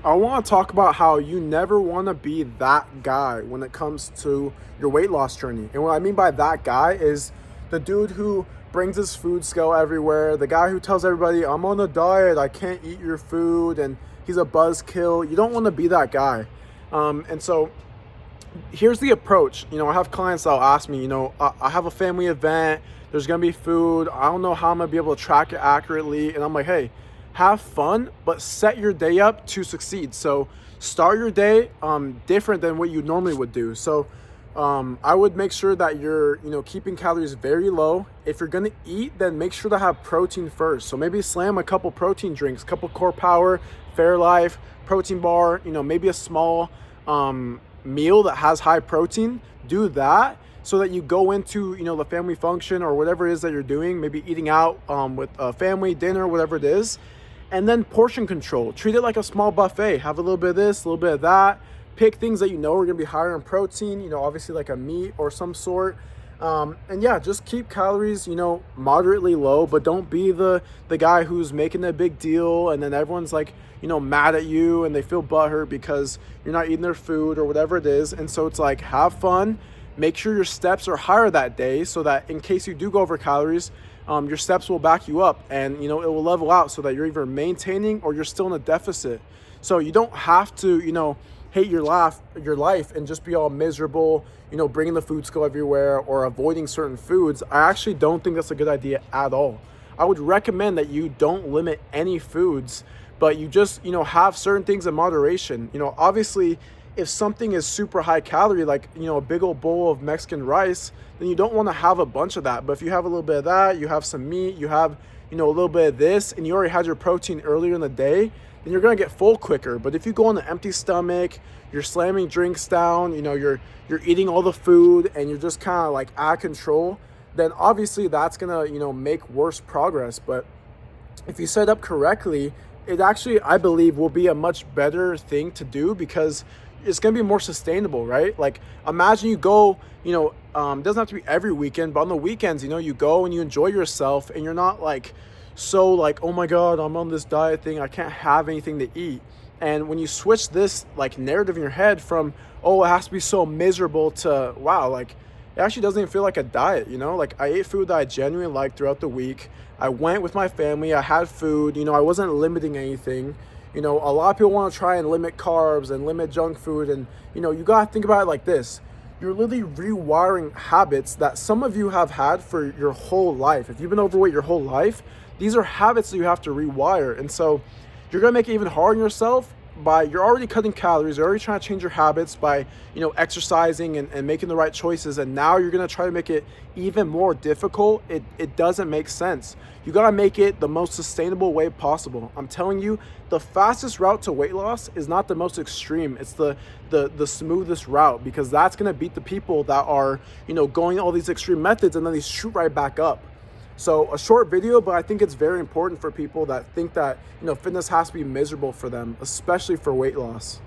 I want to talk about how you never want to be that guy when it comes to your weight loss journey. And what I mean by that guy is the dude who brings his food scale everywhere, the guy who tells everybody, I'm on a diet, I can't eat your food, and he's a buzzkill. You don't want to be that guy. And so here's the approach. I have clients that'll ask me, I have a family event, there's gonna be food, I don't know how I'm gonna be able to track it accurately. And I'm like, hey, have fun, but set your day up to succeed. So start your day different than what you normally would do. So I would make sure that you're keeping calories very low. If you're gonna eat, then make sure to have protein first. So maybe slam a couple protein drinks, couple Core Power, Fairlife, protein bar, maybe a small meal that has high protein. Do that so that you go into the family function or whatever it is that you're doing, maybe eating out with a family dinner, whatever it is. And then portion control, treat it like a small buffet. Have a little bit of this, a little bit of that. Pick things that are gonna be higher in protein, obviously like a meat or some sort. And yeah, just keep calories moderately low, but don't be the guy who's making a big deal and then everyone's like mad at you and they feel butthurt because you're not eating their food or whatever it is. And so it's like, have fun, make sure your steps are higher that day so that in case you do go over calories, your steps will back you up, and it will level out so that you're either maintaining or you're still in a deficit. So you don't have to hate your life and just be all miserable, bringing the food scale everywhere or avoiding certain foods. I actually don't think that's a good idea at all. I would recommend that you don't limit any foods, but you just have certain things in moderation. Obviously if something is super high calorie, like a big old bowl of Mexican rice, then you don't want to have a bunch of that. But if you have a little bit of that, you have some meat, you have a little bit of this, and you already had your protein earlier in the day, then you're gonna get full quicker. But if you go on an empty stomach, you're slamming drinks down, you're eating all the food and you're just kind of like out of control, then obviously that's gonna make worse progress. But if you set up correctly, it actually, I believe, will be a much better thing to do because it's going to be more sustainable, right? Like imagine you go, it doesn't have to be every weekend, but on the weekends, you go and you enjoy yourself and you're not like, so like, oh my God, I'm on this diet thing, I can't have anything to eat. And when you switch this like narrative in your head from, oh, it has to be so miserable to, wow, like it actually doesn't even feel like a diet, like I ate food that I genuinely liked throughout the week. I went with my family, I had food, I wasn't limiting anything. A lot of people want to try and limit carbs and limit junk food. And, you got to think about it like this. You're literally rewiring habits that some of you have had for your whole life. If you've been overweight your whole life, these are habits that you have to rewire. And so you're going to make it even harder on yourself by, you're already cutting calories, you're already trying to change your habits by, exercising and making the right choices. And now you're going to try to make it even more difficult. It doesn't make sense. You got to make it the most sustainable way possible. I'm telling you, the fastest route to weight loss is not the most extreme. It's the smoothest route, because that's going to beat the people that are, going all these extreme methods and then they shoot right back up. So a short video, but I think it's very important for people that think that, fitness has to be miserable for them, especially for weight loss.